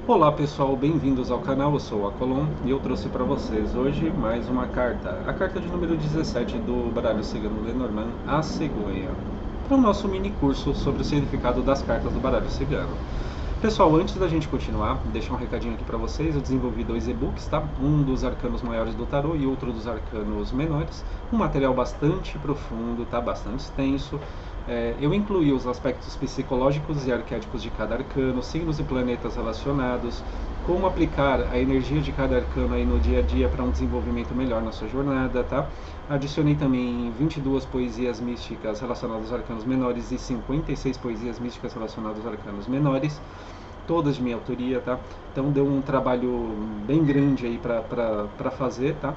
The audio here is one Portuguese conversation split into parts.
Olá pessoal, bem-vindos ao canal, eu sou o Acolon e eu trouxe para vocês hoje mais uma carta, a carta de número 17 do baralho cigano Lenormand, a cegonha, para o nosso mini curso sobre o significado das cartas do baralho cigano. Pessoal, antes da gente continuar, deixar um recadinho aqui para vocês. Eu desenvolvi dois e-books, tá? Um dos arcanos maiores do tarô e outro dos arcanos menores. Um material bastante profundo, tá? Bastante extenso. Eu incluí os aspectos psicológicos e arquétipos de cada arcano, signos e planetas relacionados, como aplicar a energia de cada arcano aí no dia a dia para um desenvolvimento melhor na sua jornada, tá? Adicionei também 22 poesias místicas relacionadas aos arcanos menores e 56 poesias místicas relacionadas aos arcanos menores, todas de minha autoria, tá? Então deu um trabalho bem grande aí para fazer, tá?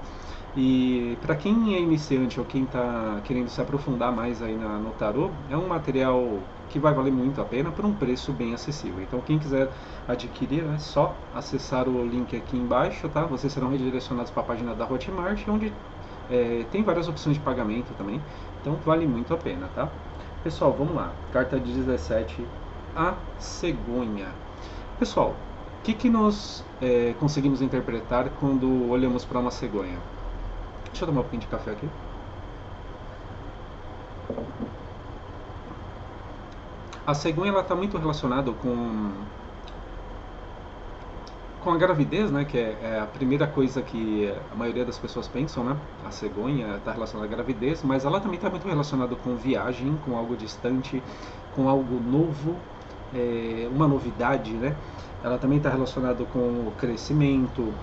E para quem é iniciante ou quem está querendo se aprofundar mais aí no tarô, é um material que vai valer muito a pena por um preço bem acessível. Então quem quiser adquirir, é só acessar o link aqui embaixo, tá? Vocês serão redirecionados para a página da Hotmart, onde tem várias opções de pagamento também, então vale muito a pena, tá? Pessoal, vamos lá. Carta 17, a cegonha. Pessoal, o que nós conseguimos interpretar quando olhamos para uma cegonha? Deixa eu tomar um pouquinho de café aqui. A cegonha está muito relacionada com a gravidez, né, que é a primeira coisa que a maioria das pessoas pensam, né? A cegonha está relacionada à gravidez, mas ela também está muito relacionada com viagem, com algo distante, com algo novo, uma novidade, né? Ela também está relacionada com o crescimento,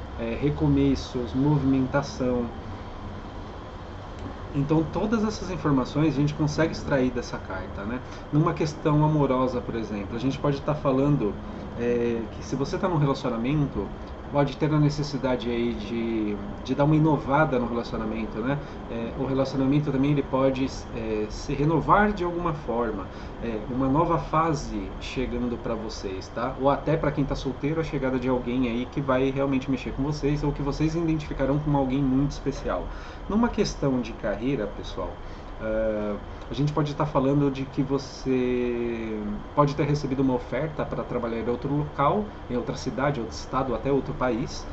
recomeços, movimentação. Então todas essas informações a gente consegue extrair dessa carta, né? Numa questão amorosa, por exemplo, a gente pode estar falando que se você está num relacionamento, pode ter a necessidade aí de dar uma inovada no relacionamento, né? O relacionamento também ele pode se renovar de alguma forma, uma nova fase chegando para vocês, tá? Ou até para quem está solteiro, a chegada de alguém aí que vai realmente mexer com vocês ou que vocês identificarão como alguém muito especial. Numa questão de carreira, pessoal, a gente pode estar falando de que você pode ter recebido uma oferta para trabalhar em outro local, em outra cidade, outro estado, até outro país,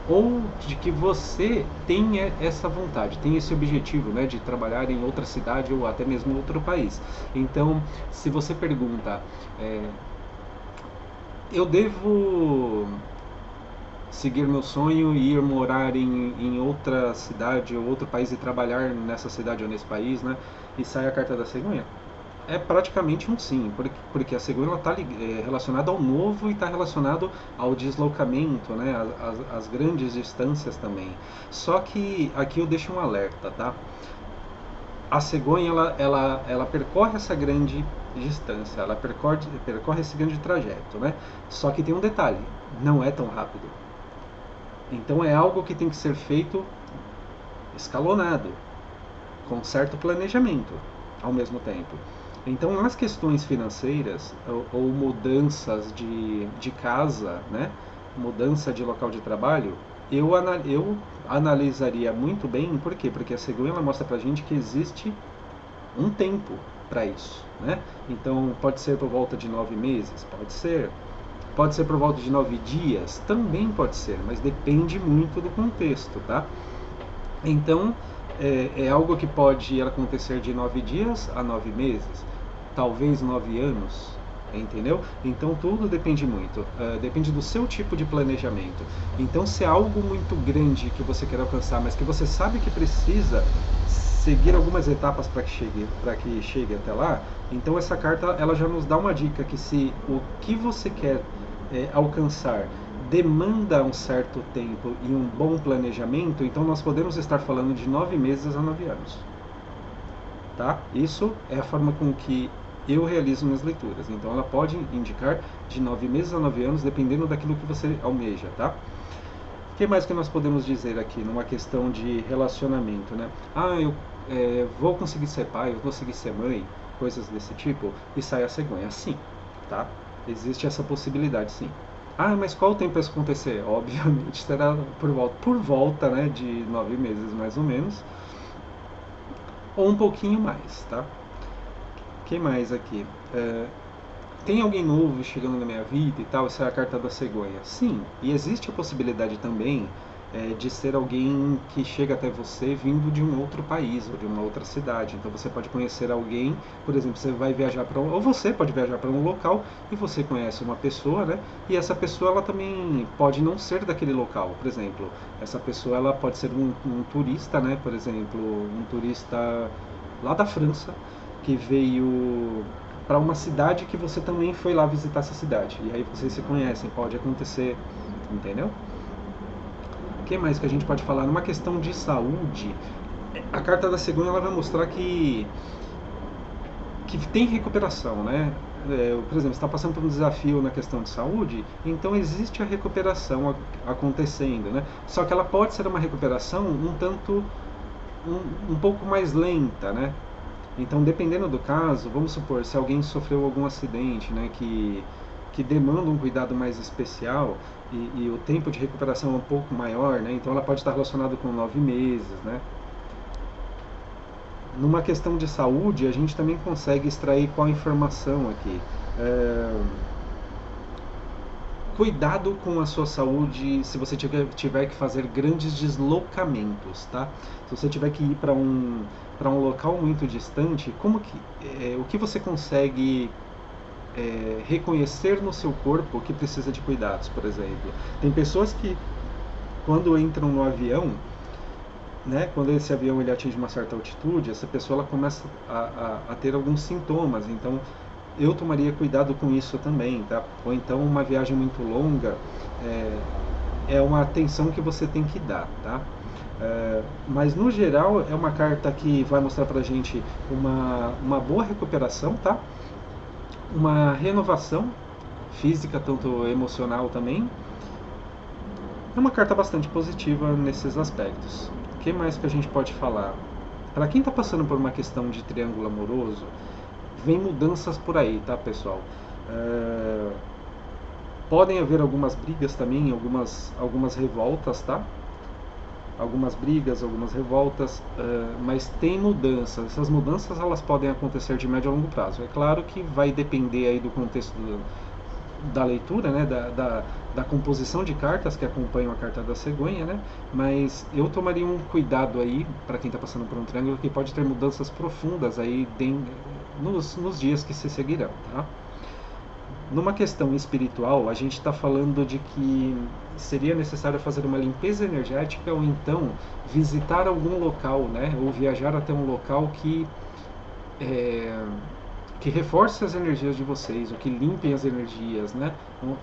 ou de que você tem essa vontade, tem esse objetivo, né, de trabalhar em outra cidade ou até mesmo em outro país. Então, se você pergunta, eu devo seguir meu sonho e ir morar em outra cidade ou outro país e trabalhar nessa cidade ou nesse país, né? E sai a carta da cegonha. É praticamente um sim, porque a cegonha está relacionada ao novo e está relacionado ao deslocamento, né? As grandes distâncias também. Só que aqui eu deixo um alerta, tá? A cegonha ela percorre essa grande distância, ela percorre esse grande trajeto, né? Só que tem um detalhe, não é tão rápido. Então é algo que tem que ser feito escalonado, com certo planejamento ao mesmo tempo. Então nas questões financeiras ou mudanças de casa, né, mudança de local de trabalho, eu analisaria muito bem, por quê? Porque a cegonha ela mostra pra gente que existe um tempo para isso, né? Então pode ser por volta de 9 meses, pode ser por volta de 9 dias, também pode ser, mas depende muito do contexto, tá? Então, é algo que pode acontecer de 9 dias a 9 meses, talvez 9 anos, entendeu? Então tudo depende muito, depende do seu tipo de planejamento. Então, se é algo muito grande que você quer alcançar, mas que você sabe que precisa seguir algumas etapas para que chegue até lá, então essa carta ela já nos dá uma dica que se o que você quer alcançar demanda um certo tempo e um bom planejamento, então nós podemos estar falando de 9 meses a 9 anos. Tá? Isso é a forma com que eu realizo minhas leituras. Então ela pode indicar de 9 meses a 9 anos, dependendo daquilo que você almeja. Tá? O que mais que nós podemos dizer aqui numa questão de relacionamento? Né? Eu vou conseguir ser pai, eu vou conseguir ser mãe, coisas desse tipo, e sai a cegonha. Sim, tá? Existe essa possibilidade, sim. Mas qual o tempo para isso acontecer? Obviamente será por volta, né, de 9 meses mais ou menos, ou um pouquinho mais, tá? O que mais aqui? tem alguém novo chegando na minha vida e tal, essa é a carta da cegonha. Sim, e existe a possibilidade também de ser alguém que chega até você vindo de um outro país ou de uma outra cidade. Então você pode conhecer alguém, por exemplo, você vai viajar para ou você pode viajar para um local e você conhece uma pessoa, né? E essa pessoa ela também pode não ser daquele local. Por exemplo, essa pessoa ela pode ser um turista, né? Por exemplo, um turista lá da França que veio para uma cidade que você também foi lá visitar essa cidade. E aí vocês se conhecem, pode acontecer, entendeu? O que mais que a gente pode falar? Numa questão de saúde, a carta da cegonha ela vai mostrar que tem recuperação, né? Por exemplo, está passando por um desafio na questão de saúde, então existe a recuperação acontecendo, né? Só que ela pode ser uma recuperação um pouco mais lenta, né? Então, dependendo do caso, vamos supor, se alguém sofreu algum acidente, né, que demanda um cuidado mais especial e o tempo de recuperação é um pouco maior, né, então ela pode estar relacionada com 9 meses, né. Numa questão de saúde, a gente também consegue extrair qual informação aqui. É, cuidado com a sua saúde se você tiver que fazer grandes deslocamentos, tá? Se você tiver que ir para um local muito distante, o que você consegue reconhecer no seu corpo que precisa de cuidados, por exemplo? Tem pessoas que quando entram no avião, né, quando esse avião ele atinge uma certa altitude, essa pessoa ela começa a ter alguns sintomas. Então, eu tomaria cuidado com isso também, tá? Ou então uma viagem muito longa uma atenção que você tem que dar, tá? Mas no geral é uma carta que vai mostrar pra gente uma boa recuperação, tá? Uma renovação física, tanto emocional também. É uma carta bastante positiva nesses aspectos. O que mais que a gente pode falar? Para quem está passando por uma questão de triângulo amoroso, vem mudanças por aí, tá, pessoal? Podem haver algumas brigas também, algumas revoltas, tá? Algumas brigas, algumas revoltas, mas tem mudanças. Essas mudanças elas podem acontecer de médio a longo prazo. É claro que vai depender aí do contexto da leitura, né, da composição de cartas que acompanham a carta da cegonha, né, mas eu tomaria um cuidado aí para quem está passando por um triângulo que pode ter mudanças profundas aí nos dias que se seguirão, tá? Numa questão espiritual, a gente está falando de que seria necessário fazer uma limpeza energética ou então visitar algum local, né, ou viajar até um local que reforce as energias de vocês, ou que limpem as energias, né?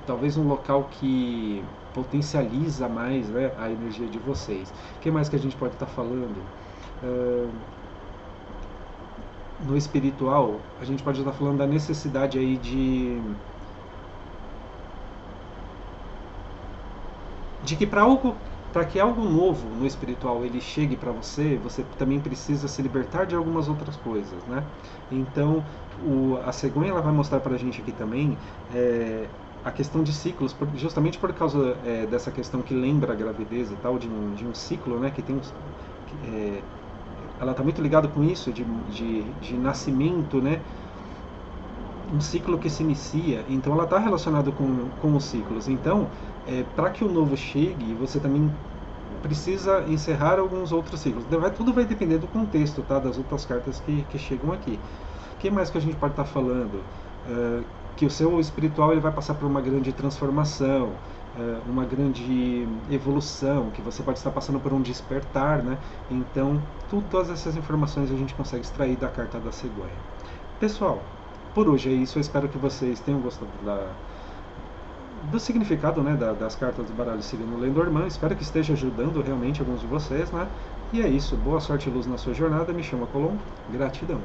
Talvez um local que potencializa mais, né, a energia de vocês. O que mais que a gente pode estar falando? No espiritual, a gente pode estar falando da necessidade aí de que para que algo novo no espiritual ele chegue para você, você também precisa se libertar de algumas outras coisas, né? Então, a cegonha ela vai mostrar para a gente aqui também a questão de ciclos, justamente por causa dessa questão que lembra a gravidez e tal, de um ciclo, né? Que tem ela está muito ligada com isso, de nascimento, né? Um ciclo que se inicia, então ela está relacionada com os ciclos. Então, para que o novo chegue, você também precisa encerrar alguns outros ciclos. Tudo vai depender do contexto, tá? Das outras cartas que chegam aqui. O que mais que a gente pode estar falando? Que o seu espiritual ele vai passar por uma grande transformação, uma grande evolução, que você pode estar passando por um despertar, né? Então, todas essas informações a gente consegue extrair da carta da cegonha. Pessoal, por hoje é isso. Eu espero que vocês tenham gostado do significado, né, das cartas do baralho Signo Lenormand. Espero que esteja ajudando realmente alguns de vocês, né? E é isso. Boa sorte e luz na sua jornada. Me chama Colombo. Gratidão.